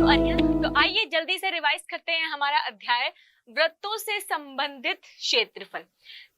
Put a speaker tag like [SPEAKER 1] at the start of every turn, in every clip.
[SPEAKER 1] You Arya. तो आइए जल्दी से रिवाइज करते हैं हमारा अध्याय वृत्तों से संबंधित क्षेत्रफल।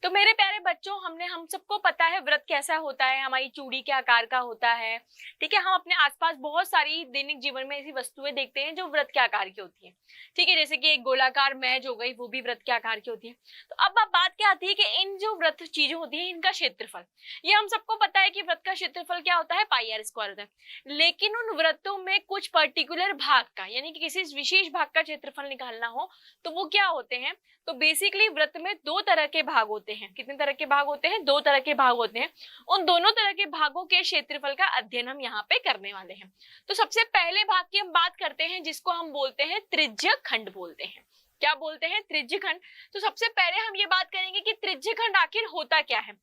[SPEAKER 1] तो मेरे प्यारे बच्चों, हम सबको पता है वृत्त कैसा होता है, हमारी चूड़ी के आकार का होता है। ठीक है, हम अपने आसपास बहुत सारी दैनिक जीवन में ऐसी वस्तुएं देखते हैं जो वृत्त के आकार की होती है। ठीक है, जैसे कि एक गोलाकार मेज हो गई, वो भी वृत्त के आकार की होती है। तो अब बात क्या आती है कि इन जो वृत्त चीजें होती है इनका क्षेत्रफल, ये हम सबको पता है कि वृत्त का क्षेत्रफल क्या होता है, पाई आर स्क्वायर होता है। लेकिन उन वृत्तों में कुछ पर्टिकुलर भाग का, यानी कि किसी विशेष भाग का क्षेत्रफल निकालना हो तो वो क्या होते हैं। तो बेसिकली वृत्त में दो तरह के भाग होते हैं। कितने तरह के भाग होते हैं? दो तरह के भाग होते हैं। उन दोनों तरह के भागों के क्षेत्रफल का अध्ययन हम यहाँ पे करने वाले हैं। तो सबसे पहले भाग की हम बात करते हैं जिसको हम बोलते हैं त्रिज्य खंड बोलते हैं। क्या बोलते हैं? त्रिज्य खंड। तो सबसे पहले हम ये बात करेंगे कि त्रिज्य खंड आखिर होता क्या है।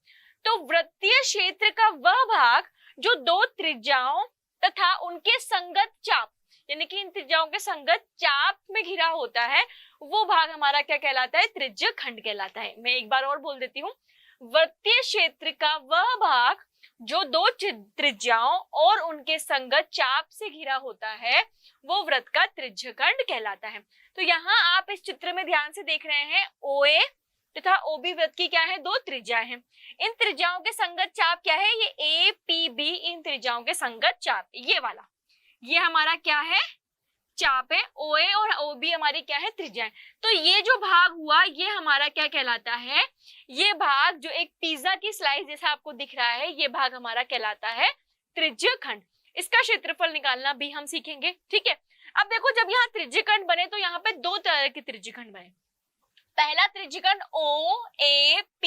[SPEAKER 1] तो वृत्तीय क्षेत्र का वह भाग जो दो त्रिज्याओं तथा उनके संगत चाप, यानी कि इन त्रिज्याओं के संगत चाप में घिरा होता है, वो भाग हमारा क्या कहलाता है? त्रिज्य खंड कहलाता है। मैं एक बार और बोल देती हूँ, वृत्तीय क्षेत्र का वह भाग जो दो त्रिज्याओं और उनके संगत चाप से घिरा होता है वो वृत्त का त्रिज्य खंड कहलाता है। तो यहाँ आप इस चित्र में ध्यान से देख रहे हैं, OA तथा OB वृत्त की क्या है? दो त्रिज्याएं हैं। इन त्रिज्याओं के संगत चाप क्या है? ये APB, इन त्रिज्याओं के संगत चाप, ये वाला, ये हमारा क्या है? चाप है। OA और OB हमारी क्या है? त्रिज्याएं। तो ये जो भाग हुआ ये हमारा क्या कहलाता है? ये भाग जो एक पिज्जा की स्लाइस जैसा आपको दिख रहा है, ये भाग हमारा कहलाता है त्रिज्य खंड। इसका क्षेत्रफल निकालना भी हम सीखेंगे। ठीक है, अब देखो, जब यहाँ त्रिज्य खंड बने तो यहाँ पे दो तरह के त्रिज्य खंड बने। पहला त्रिज्यखंड OAPBO,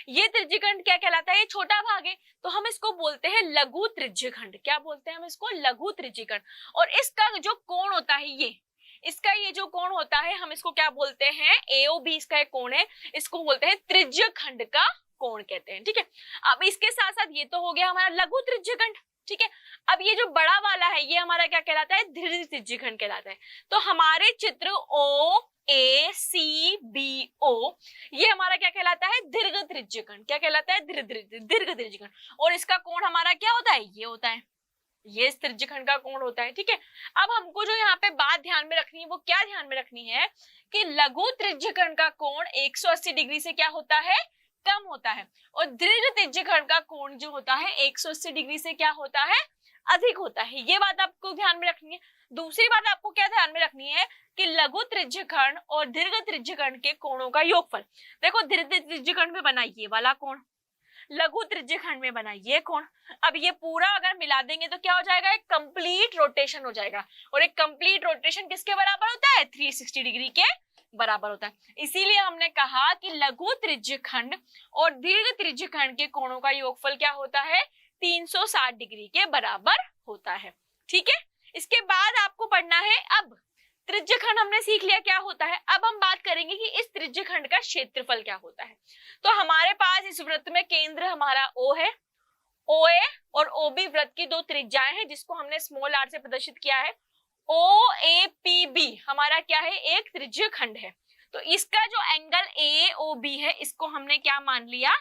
[SPEAKER 1] ये त्रिज्यखंड क्या कहलाता है? ये छोटा भाग है, तो हम इसको बोलते हैं लघु त्रिज्यखंड। क्या बोलते हैं हम इसको? लघु त्रिज्यखंड। और इसका जो कोण होता है, ये जो कोण होता है, हम इसको क्या बोलते हैं? AOB इसका एक कोण है, इसको बोलते हैं त्रिज्यखंड का कोण कहते हैं। ठीक है, अब इसके साथ साथ ये तो हो गया हमारा लघु त्रिज्यखंड। ठीक है, अब ये जो बड़ा वाला है ये हमारा क्या कहलाता है? दीर्घ त्रिज्यखंड कहलाता है। तो हमारे चित्र OACBO, ये हमारा क्या कहलाता है? दीर्घ त्रिज्यखंड। क्या कहलाता है? दीर्घ त्रिज्यखंड। और इसका कोण हमारा क्या होता है? ये होता है, ये इस त्रिज्यखंड का कोण होता है। ठीक है, अब हमको जो यहाँ पे बात ध्यान में रखनी है वो क्या ध्यान में रखनी है कि लघु त्रिज्यखंड का कोण 180 डिग्री से क्या होता है? कम होता है। और दीर्घ त्रिज्यखंड का कोण जो होता है 180 डिग्री से क्या होता है? अधिक होता है। ये बात आपको ध्यान में रखनी है। दूसरी बात आपको क्या ध्यान में रखनी है कि लघु त्रिज्यखंड और दीर्घ त्रिज्यखंड के कोणों का योगफल। देखो, दीर्घ त्रिज्यखंड में बना ये वाला कोण, लघु त्रिज्यखंड में बना ये कोण। अब ये पूरा अगर मिला देंगे तो क्या हो जाएगा? एक कंप्लीट रोटेशन हो जाएगा। और एक कंप्लीट रोटेशन किसके बराबर होता है? 360 डिग्री के बराबर होता है। इसीलिए हमने कहा कि लघु त्रिज्यखंड और दीर्घ त्रिज्यखंड के कोणों का योगफल क्या होता है? 360 डिग्री के बराबर होता है। ठीक है, इसके बाद आपको पढ़ना है, अब त्रिज्यखंड हमने सीख लिया क्या होता है। अब हम बात करेंगे कि इस त्रिज्यखंड का क्षेत्रफल क्या होता है। तो हमारे पास इस वृत्त में केंद्र हमारा O है। OA और OB वृत्त की दो त्रिज्याएं हैं जिसको हमने स्मॉल r से प्रदर्शित किया है। OAPB हमारा क्या है? एक त्रिज्यखंड है। तो इसका जो एंगल AOB है इसको हमने क्या मान लिया?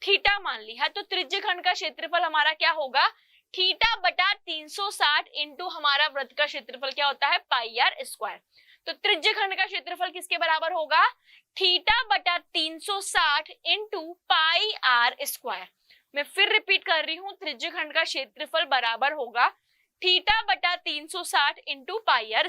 [SPEAKER 1] थीटा मान लिया। तो त्रिज्यखंड का क्षेत्रफल हमारा क्या होगा? थीटा बटा 360 इंटू हमारा वृत्त का क्षेत्रफल क्या होता है? Pi R square. तो त्रिज्यखंड का क्षेत्रफल किसके बराबर होगा? थीटा बटा 360 इंटू पाई आर स्क्वायर। मैं फिर रिपीट कर रही हूँ, त्रिज्यखंड का क्षेत्रफल बराबर होगा थीटा बटा 360 इंटू पाई आर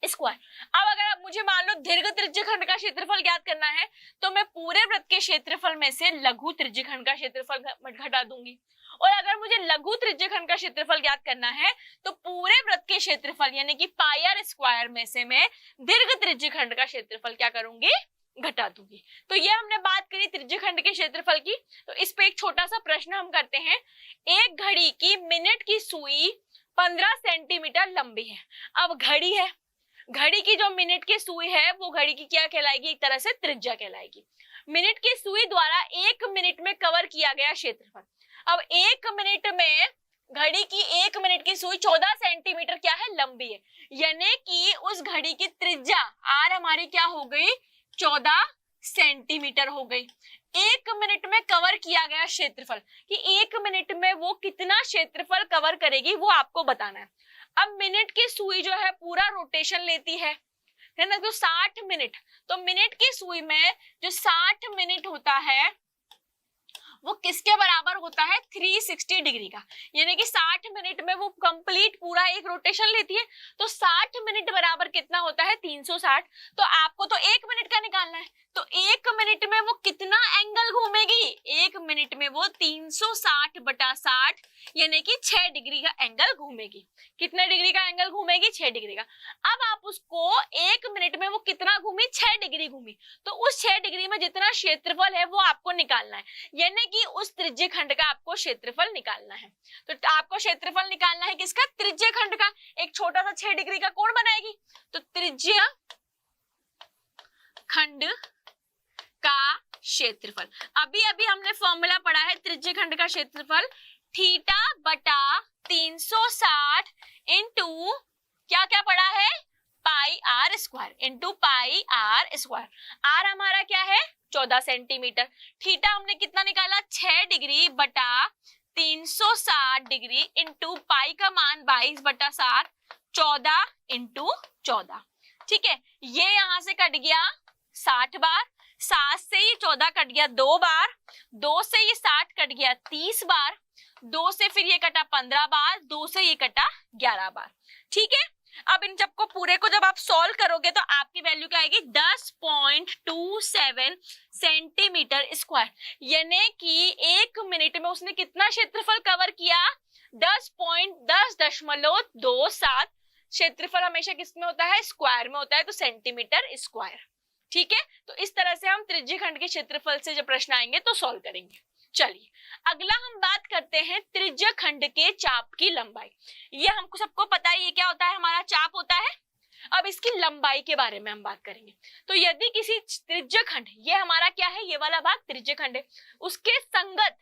[SPEAKER 1] स्क्वायर। अब अगर आप मुझे मान लो दीर्घ त्रिज्यखंड का क्षेत्रफल ज्ञात करना है तो मैं पूरे वृत्त के क्षेत्रफल में से लघु त्रिज्यखंड का क्षेत्रफल घटा दूंगी। और अगर मुझे लघु त्रिज्यखंड का क्षेत्रफल ज्ञात करना है तो पूरे वृत्त के क्षेत्रफल यानी कि पाई आर स्क्वायर में से मैं दीर्घ त्रिज्यखंड का क्षेत्रफल क्या करूंगी? घटा दूंगी। तो ये हमने बात करी त्रिज्यखंड के क्षेत्रफल की। तो इस पे एक छोटा सा प्रश्न हम करते हैं। एक घड़ी की मिनट की सुई 15 सेंटीमीटर लंबी है। अब घड़ी है, घड़ी की जो मिनट की सुई है वो घड़ी की क्या कहलाएगी? एक तरह से त्रिज्या कहलाएगी। मिनट की सुई द्वारा 1 मिनट में कवर किया गया क्षेत्रफल। अब 1 मिनट में घड़ी की 1 मिनट की सुई 14 सेंटीमीटर क्या है? लंबी है। यानी कि उस घड़ी की त्रिज्या आर हमारी क्या हो गई? 14 सेंटीमीटर हो गई। 1 मिनट में कवर किया गया क्षेत्रफल, कि 1 मिनट में वो कितना क्षेत्रफल कवर करेगी वो आपको बताना है। अब मिनट की सुई जो है पूरा रोटेशन लेती है ना, तो 60 मिनट, तो मिनट की सुई में जो 60 मिनट होता है वो किसके बराबर होता है, 360 डिग्री का, यानी कि 60 मिनट में वो कंप्लीट पूरा एक रोटेशन लेती है, तो 60 मिनट बराबर कितना होता है, 360। तो आपको तो 1 मिनट का निकालना है, तो 1 मिनट में वो कितना एंगल घूमेगी, 1 मिनट में वो 360 बटा 60 यानी कि 6 डिग्री का एंगल घूमेगी। कितने डिग्री का एंगल घूमेगी, 6 डिग्री का। अब आप उसको 1 मिनट में वो कितना घूमी, 6 डिग्री घूमी, तो उस 6 डिग्री में जितना क्षेत्रफल है वो आपको निकालना है, यानी कि उस त्रिज्य खंड का आपको क्षेत्रफल निकालना है। तो आपको क्षेत्रफल निकालना है किसका, त्रिज्य खंड का। एक छोटा सा 6 डिग्री का कोण बनाएगी, तो त्रिज्य खंड का क्षेत्रफल, अभी अभी हमने फॉर्मूला पढ़ा है त्रिज्य खंड का क्षेत्रफल, थीटा बटा 360 इंटू क्या क्या पढ़ा है, pi R square into pi R square. R हमारा क्या है, 14 सेंटीमीटर। थीटा हमने कितना निकाला, 6 डिग्री बटा 360 डिग्री इंटू पाई का मान 22 बटा 7, 14 इंटू 14। ठीक है, ये यहां से कट गया 60 बार, 7 से ये 14 कट गया 2 बार, 2 से ये 60 कट गया 30 बार, 2 से फिर ये कटा 15 बार, 2 से ये कटा 11 बार। ठीक है, अब इन सबको पूरे को जब आप सॉल्व करोगे तो आपकी वैल्यू क्या आएगी, 10.27 सेंटीमीटर स्क्वायर, यानी कि 1 मिनट में उसने कितना क्षेत्रफल कवर किया, 10.27 क्षेत्रफल हमेशा किसमें होता है, स्क्वायर में होता है, तो सेंटीमीटर स्क्वायर। ठीक है, तो इस तरह से हम त्रिज्य खंड के क्षेत्रफल से जब प्रश्न आएंगे तो सॉल्व करेंगे। चलिए अगला हम बात करते हैं त्रिज्य खंड के चाप की लंबाई। ये हमको सबको पता है, ये क्या होता है, हमारा चाप होता है। अब इसकी लंबाई के बारे में हम बात करेंगे। तो यदि किसी त्रिज्य खंड, ये हमारा क्या है, ये वाला भाग त्रिज्य खंड है, उसके संगत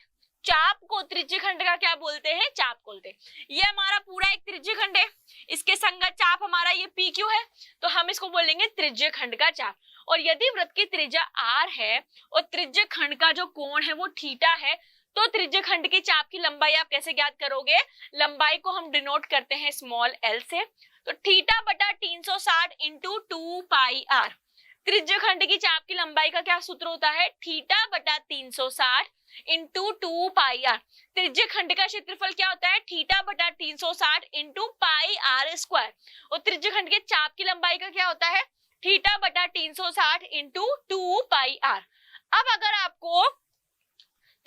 [SPEAKER 1] चाप को त्रिज्य खंड का क्या बोलते हैं, चाप बोलते हैं। ये हमारा पूरा एक त्रिज्य खंड है, इसके संगत चाप हमारा ये पी क्यू है, तो हम इसको बोलेंगे त्रिज्य खंड का चाप। और यदि वृत्त की त्रिज्या आर है और त्रिज्य खंड का जो कोण है वो थीटा है, तो त्रिज्य खंड की चाप की लंबाई आप कैसे ज्ञात करोगे, लंबाई को हम डिनोट करते हैं स्मॉल एल से, तो थीटा बटा 360 इंटू 2 पाई आर। त्रिज्य खंड की चाप की लंबाई का क्या सूत्र होता है, थीटा बटा 360 इंटू 2 पाई आर। त्रिज्य खंड का क्षेत्रफल क्या होता है, थीटा बटा 360 इंटू पाई आर स्क्वायर। और त्रिज्य खंड के चाप की लंबाई का क्या होता है, थीटा बटा 360 इंटू 2 पाई आर। अब अगर आपको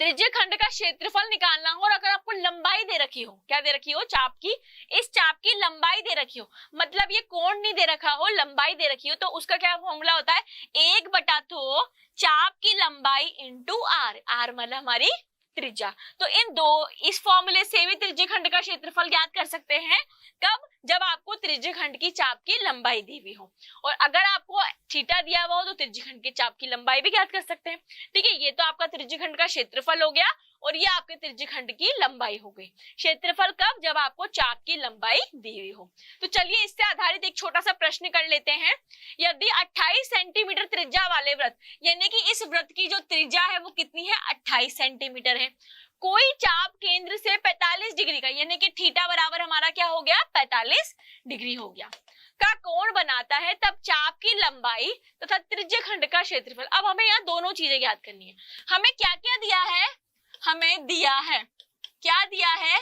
[SPEAKER 1] त्रिज्य खंड का क्षेत्रफल निकालना हो और अगर आपको लंबाई दे रखी हो, क्या दे रखी हो, चाप की, इस चाप की लंबाई दे रखी हो, मतलब ये कोण नहीं दे रखा हो, लंबाई दे रखी हो, तो उसका क्या फॉर्मूला होता है, 1 बटा तो चाप की लंबाई इंटू आर, आर मतलब हमारी त्रिज्या। तो इन दो, इस फॉर्मूले से भी त्रिज्य खंड का क्षेत्रफल ज्ञात कर सकते हैं, कब, जब आपको त्रिज्य खंड की चाप की लंबाई दी हुई हो। और अगर आपको थीटा दिया हुआ हो तो त्रिज्य खंड की चाप की लंबाई भी ज्ञात कर सकते हैं। ठीक है, ये तो आपका त्रिज्य खंड का क्षेत्रफल हो गया और ये आपके त्रिज्य खंड की लंबाई हो गई। क्षेत्रफल कब, जब आपको चाप की लंबाई दी हुई हो। तो चलिए इससे आधारित एक छोटा सा प्रश्न कर लेते हैं। यदि 28 सेंटीमीटर त्रिज्या वाले वृत्त, यानी कि इस वृत्त की जो त्रिज्या है वो कितनी है, 28 सेंटीमीटर है, कोई चाप केंद्र से 45 डिग्री का, यानी कि थीटा बराबर हमारा क्या हो गया, 45 डिग्री हो गया, का कोण बनाता है, तब चाप की लंबाई तथा त्रिज्य खंड का क्षेत्रफल। अब हमें यहाँ दोनों चीजें ज्ञात करनी है। हमें क्या क्या दिया है, हमें दिया है, क्या दिया है,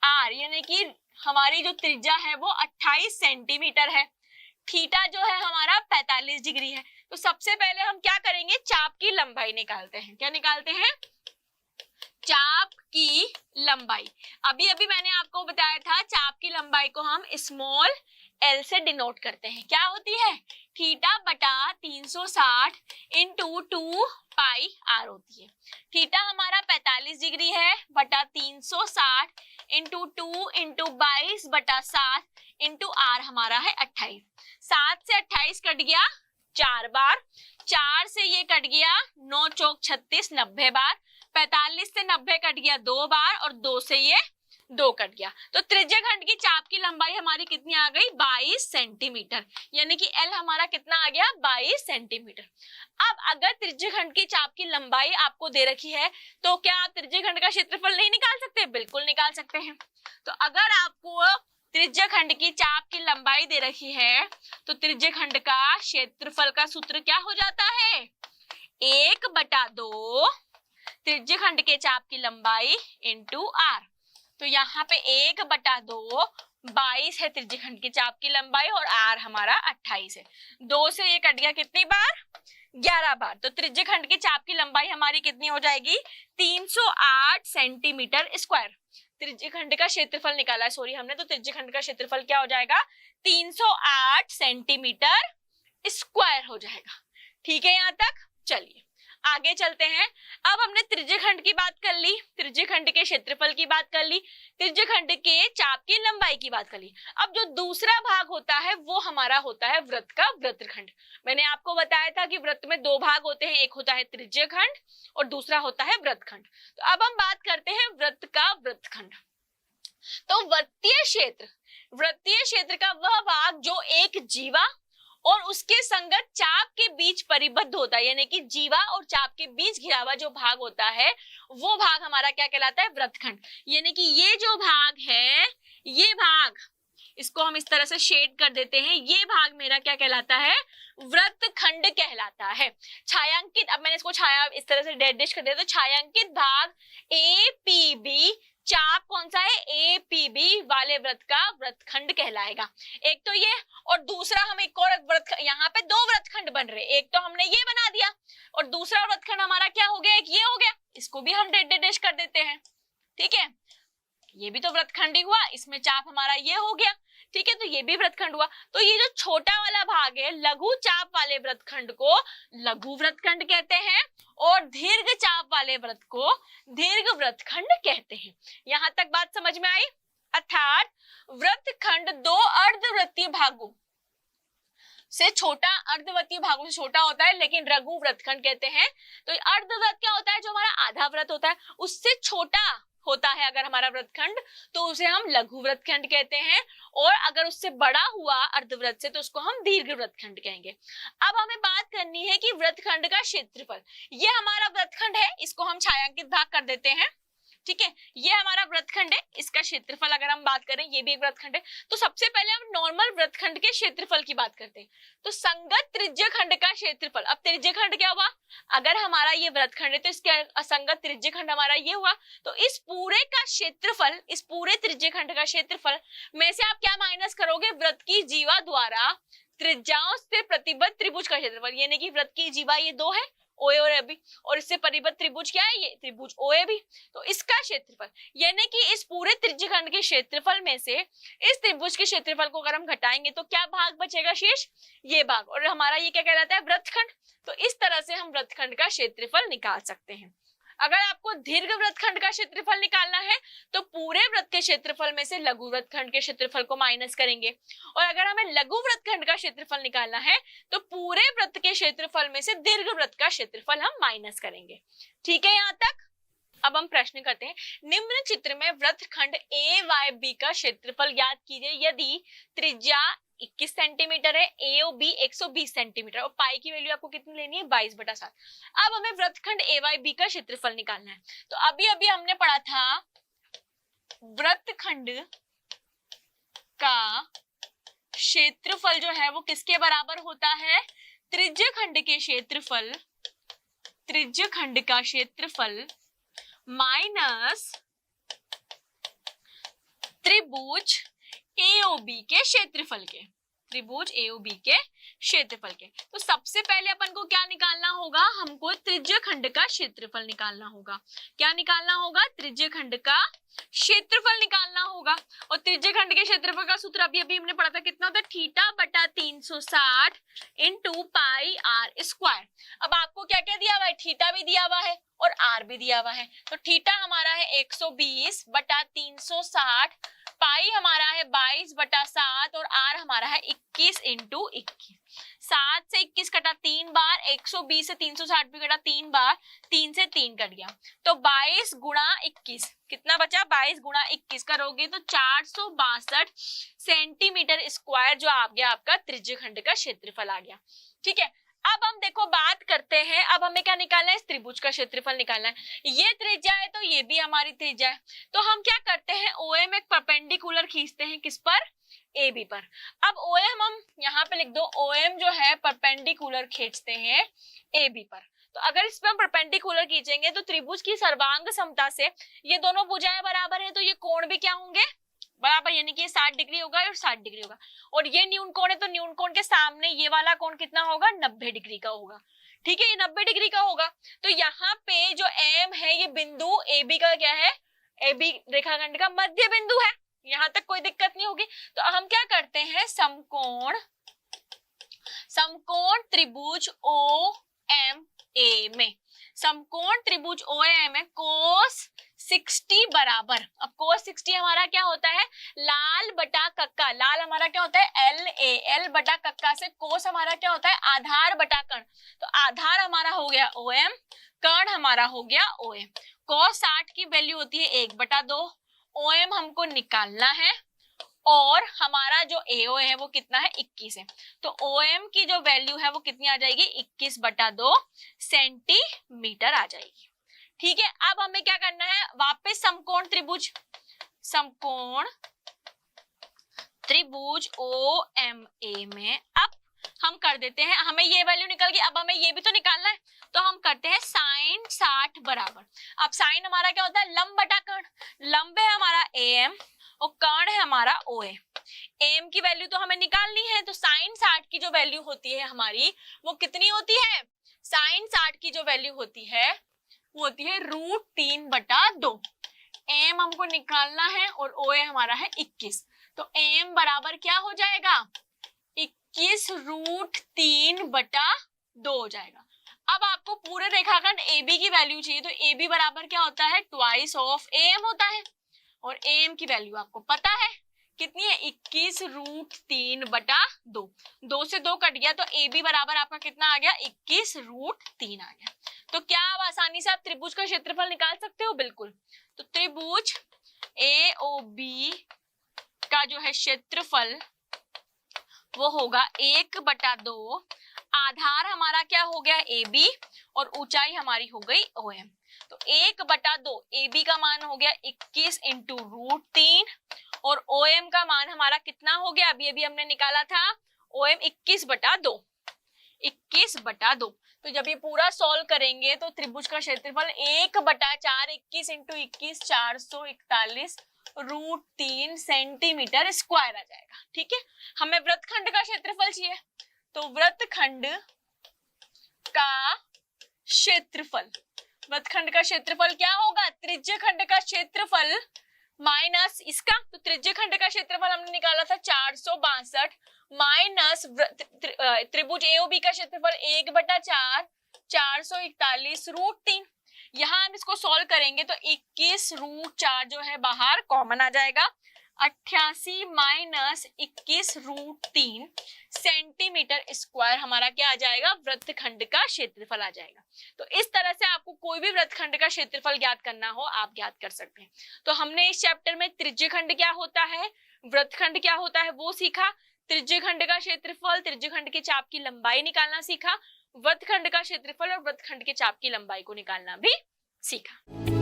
[SPEAKER 1] आर, यानी कि हमारी जो त्रिज्या है वो 28 सेंटीमीटर है, थीटा जो है हमारा 45 डिग्री है। तो सबसे पहले हम क्या करेंगे, चाप की लंबाई निकालते हैं। क्या निकालते हैं, चाप की लंबाई। अभी अभी मैंने आपको बताया था चाप की लंबाई को हम स्मॉल एल से डिनोट करते हैं, क्या होती है, थीटा बटा 360 इंटू 2 पाई आर होती है। थीटा हमारा 45 डिग्री है बटा 360 इंटू 2 इंटू 22 बटा 7 इंटू आर हमारा है 28। 7 से 28 कट गया 4 बार, 4 से ये कट गया 9 चौक 36, 90 बार, 45 से 90 कट गया 2 बार और 2 से ये 2 कट गया। तो त्रिज्य खंड की चाप की लंबाई हमारी कितनी आ गई, 22 सेंटीमीटर, यानी कि एल हमारा कितना आ गया, 22 सेंटीमीटर। अब अगर त्रिज्य खंड की चाप की लंबाई आपको दे रखी है तो क्या आप त्रिज्य खंड का क्षेत्रफल नहीं निकाल सकते, बिल्कुल निकाल सकते हैं। तो अगर आपको त्रिज्य खंड की चाप की लंबाई दे रखी है, तो त्रिज्य खंड का क्षेत्रफल का सूत्र क्या हो जाता है, 1/2 त्रिज्य खंड के चाप की लंबाई इंटू आर। तो यहाँ पे 1/2 22 है त्रिज्य खंड की चाप की लंबाई और आर हमारा 28 है। 2 से ये कट गया कितनी बार, 11 बार। तो त्रिज्य खंड की चाप की लंबाई हमारी कितनी हो जाएगी, 308 सेंटीमीटर स्क्वायर। त्रिज्य खंड का क्षेत्रफल निकाला है सॉरी हमने, तो त्रिज्य खंड का क्षेत्रफल क्या हो जाएगा, 308 सेंटीमीटर स्क्वायर हो जाएगा। ठीक है यहाँ तक। चलिए आगे चलते हैं। अब हमने त्रिज्य खंड की बात कर ली, त्रिज्य खंड के क्षेत्रफल की बात कर ली, त्रिज्य खंड के चाप की लंबाई की बात कर ली। अब जो दूसरा भाग होता है वो हमारा होता है वृत्त का वृत्तखंड। मैंने आपको बताया था कि वृत्त में 2 भाग होते हैं, एक होता है त्रिज्य खंड और दूसरा होता है वृत्तखंड। तो अब हम बात करते हैं वृत्त का वृत्तखंड। तो वृत्तीय क्षेत्र का वह भाग जो एक जीवा और उसके संगत चाप के बीच परिबद्ध होता है, यानी कि जीवा और चाप के बीच घिरा हुआ जो भाग होता है वो भाग हमारा क्या कहलाता है, वृत्तखंड। यानी कि ये जो भाग है, ये भाग, इसको हम इस तरह से शेड कर देते हैं, ये भाग मेरा क्या कहलाता है, वृत्तखंड कहलाता है। छायांकित, अब मैंने इसको छाया इस तरह से डैश कर दिया, तो छायांकित भाग APB, चाप कौन सा है, APB वाले वृत्त का वृत्तखंड कहलाएगा। एक तो ये, और दूसरा हम एक और वृत्त, यहाँ पे 2 वृत्तखंड बन रहे, एक तो हमने ये बना दिया और दूसरा वृत्तखंड हमारा क्या हो गया, एक ये हो गया, इसको भी हम डैश कर देते हैं। ठीक है, ये भी तो वृत्तखंड ही हुआ, इसमें चाप हमारा ये हो गया। ठीक है, तो ये भी वृत्तखंड हुआ। तो ये जो छोटा वाला भाग है लघु चाप वाले वृत्तखंड को लघु वृत्तखंड कहते हैं और दीर्घ चाप वाले वृत्त को दीर्घ वृत्तखंड कहते हैं। यहां तक बात समझ में आई। अर्थात वृत्तखंड 2 अर्धवृत्तीय भागों से छोटा, अर्धवृत्तीय भागों से छोटा होता है लेकिन लघु वृत्तखंड कहते हैं। तो अर्धवृत्त क्या होता है, जो हमारा आधा वृत्त होता है उससे छोटा होता है अगर हमारा वृत्तखंड, तो उसे हम लघु वृत्तखंड कहते हैं, और अगर उससे बड़ा हुआ अर्धवृत्त से तो उसको हम दीर्घ वृत्तखंड कहेंगे। अब हमें बात करनी है कि वृत्तखंड का क्षेत्रफल, ये हमारा वृत्तखंड है, इसको हम छायांकित भाग कर देते हैं। ठीक है, ये हमारा वृत्तखंड है, इसका क्षेत्रफल अगर हम बात करें, ये भी एक वृत्तखंड है। तो सबसे पहले हम नॉर्मल वृत्तखंड के क्षेत्रफल की बात करते हैं। तो संगत त्रिज्य खंड का क्षेत्रफल, अब त्रिज्य खंड क्या हुआ, अगर हमारा ये वृत्तखंड है तो इसके असंगत त्रिज्य खंड हमारा ये हुआ, तो इस पूरे का क्षेत्रफल, इस पूरे त्रिज्य खंड का क्षेत्रफल में से आप क्या माइनस करोगे, वृत्त की जीवा द्वारा त्रिज्याओं से प्रतिबद्ध त्रिभुज का क्षेत्रफल, यानी कि वृत्त की जीवा ये 2 है, OA और AB, और इससे परिबद्ध त्रिभुज क्या है, ये त्रिभुज OAB। तो इसका क्षेत्रफल, यानी कि इस पूरे त्रिज्यखंड के क्षेत्रफल में से इस त्रिभुज के क्षेत्रफल को अगर हम घटाएंगे तो क्या भाग बचेगा शेष, ये भाग, और हमारा ये क्या कहलाता है, वृत्तखंड। तो इस तरह से हम वृत्तखंड का क्षेत्रफल निकाल सकते हैं। अगर आपको दीर्घ वृत्तखंड का क्षेत्रफल निकालना है तो पूरे वृत्त के क्षेत्रफल में से लघु वृत्तखंड के क्षेत्रफल को माइनस करेंगे, और अगर हमें लघु वृत्तखंड का क्षेत्रफल निकालना है तो पूरे वृत्त के क्षेत्रफल में से दीर्घ वृत्त का क्षेत्रफल हम माइनस करेंगे। ठीक है यहाँ तक। अब हम प्रश्न करते हैं, निम्न चित्र में वृत्तखंड AYB का क्षेत्रफल याद कीजिए यदि त्रिज्या 21 सेंटीमीटर है, AOB 120 सेंटीमीटर, और पाई की वैल्यू आपको कितनी लेनी है, 22/7। अब हमें वृत्तखंड AYB का क्षेत्रफल निकालना है। तो अभी अभी हमने पढ़ा था वृत्तखंड का क्षेत्रफल जो है वो किसके बराबर होता है, त्रिज्य खंड के क्षेत्रफल, त्रिज्य खंड का क्षेत्रफल माइनस त्रिभुज AOB के क्षेत्रफल के, त्रिभुज AOB के क्षेत्रफल के। तो सबसे पहले अपन को क्या निकालना होगा, हमको त्रिज्य खंड का क्षेत्रफल निकालना होगा। क्या निकालना होगा, त्रिज्य खंड का क्षेत्रफल निकालना होगा। और त्रिज्य खंड के क्षेत्रफल का सूत्र अभी अभी हमने पढ़ा था, कितना होता है, θ/360 × πr²। अब आपको क्या क्या दिया हुआ है, थीटा भी दिया हुआ है और आर भी दिया हुआ है। तो थीटा हमारा है 120/360, पाई हमारा है 22/7 और आर हमारा है 21 × 21। 7 से 21 कटा 3 बार, 120 से 360 भी कटा 3 बार, 3 से 3 कट गया, तो 22 × 21 कितना बचा, 22 × 21 करोगे तो 462 सेंटीमीटर स्क्वायर जो आ गया आपका त्रिज्य खंड का क्षेत्रफल आ गया। ठीक है, अब हम देखो बात करते हैं, अब हमें क्या निकालना है, इस त्रिभुज का क्षेत्रफल निकालना है। ये त्रिज्या है तो ये भी हमारी त्रिज्या है, तो हम क्या करते हैं, OA में एक परपेंडिकुलर खींचते हैं, किस पर, AB पर। अब OM हम यहाँ पे लिख दो, OM जो है परपेंडिकुलर खींचते हैं AB पर। तो अगर इस पे हम परपेंडिकुलर खींचेंगे तो त्रिभुज की सर्वांग समता से ये दोनों भुजाएं बराबर है, तो ये कोण भी क्या होंगे, बराबर, यानी कि 60 डिग्री होगा और 60 डिग्री होगा। और ये न्यून कोण है तो न्यून कोण के सामने ये वाला कोण कितना होगा, 90 डिग्री का होगा। ठीक है, ये 90 डिग्री का होगा। तो यहाँ पे जो M है ये बिंदु AB का क्या है, AB रेखाखंड का मध्य बिंदु है, यहाँ तक कोई दिक्कत नहीं होगी। तो हम क्या करते हैं, समकोण त्रिभुज OMA में, समकोण त्रिभुज OAM में cos 60 बराबर, अब cos 60 हमारा क्या होता है, लाल बटा कक्का, लाल हमारा क्या होता है LA, L बटा कक्का से cos हमारा क्या होता है, आधार बटा कर्ण। तो आधार हमारा हो गया OM, कर्ण हमारा हो गया OM। cos 60 की वैल्यू होती है 1/2, OM हमको निकालना है, और हमारा जो AO है वो कितना है, 21 है। तो OM की जो वैल्यू है वो कितनी आ जाएगी, 21/2 सेंटीमीटर आ जाएगी। ठीक है, अब हमें क्या करना है, वापस समकोण त्रिभुज OMA में अब हम कर देते हैं, हमें ये वैल्यू निकल गई, अब हमें ये भी तो निकालना है। तो हम करते हैं sin 60 बराबर, अब साइन हमारा क्या होता है, लंब बटा कर्ण, लंब है हमारा AM और कर्ण है हमारा OA। AM की वैल्यू तो हमें निकालनी है, तो sin 60 की जो वैल्यू होती है हमारी वो कितनी होती है, sin 60 की जो वैल्यू होती है वो होती है √3/2। AM हमको निकालना है और OA हमारा है 21, तो AM बराबर क्या हो जाएगा, 21 √3/2 हो जाएगा। अब आपको पूरे रेखाखंड AB की वैल्यू चाहिए, तो AB बराबर क्या होता है, ट्वाइस ऑफ AM होता है, और AM की वैल्यू आपको पता है कितनी है, 21 √3/2, 2 से 2 कट गया, तो AB बराबर आपका कितना आ गया, 21 √3 आ गया। तो क्या आप आसानी से आप त्रिभुज का क्षेत्रफल निकाल सकते हो, बिल्कुल। तो त्रिभुज AOB का जो है क्षेत्रफल वो होगा 1/2, आधार हमारा क्या हो गया AB और ऊंचाई हमारी हो गई OM। तो 1/2 AB का मान हो गया 21 × √3 और OM का मान हमारा कितना हो गया, अभी अभी हमने निकाला था OM 21/2, 21/2। तो जब ये पूरा सॉल्व करेंगे तो त्रिभुज का क्षेत्रफल 1/4, 21 × 21 441 √3 सेंटीमीटर स्क्वायर आ जाएगा। ठीक है, हमें वृत्तखंड का क्षेत्रफल चाहिए, तो वृत्तखंड का क्षेत्रफल क्या होगा, त्रिज्यखंड का क्षेत्रफल माइनस इसका, तो त्रिज्यखंड का क्षेत्रफल हमने निकाला था 462 माइनस त्रिभुज AOB का क्षेत्रफल 1/4 441 √3। यहाँ हम इसको सॉल्व करेंगे तो 21 √4 जो है बाहर कॉमन आ जाएगा, 88 माइनस 21 √3 सेंटीमीटर स्क्वायर हमारा क्या आ जाएगा, वृत्तखंड का क्षेत्रफल आ जाएगा। तो इस तरह से आपको कोई भी वृत्तखंड का क्षेत्रफल ज्ञात करना हो आप ज्ञात कर सकते हैं। तो हमने इस चैप्टर में त्रिज्यखंड क्या होता है, वृत्तखंड क्या होता है वो सीखा, त्रिज्यखंड का क्षेत्रफल, त्रिज्यखंड के चाप की लंबाई निकालना सीखा, वृत्तखंड का क्षेत्रफल और वृत्तखंड के चाप की लंबाई को निकालना भी सीखा।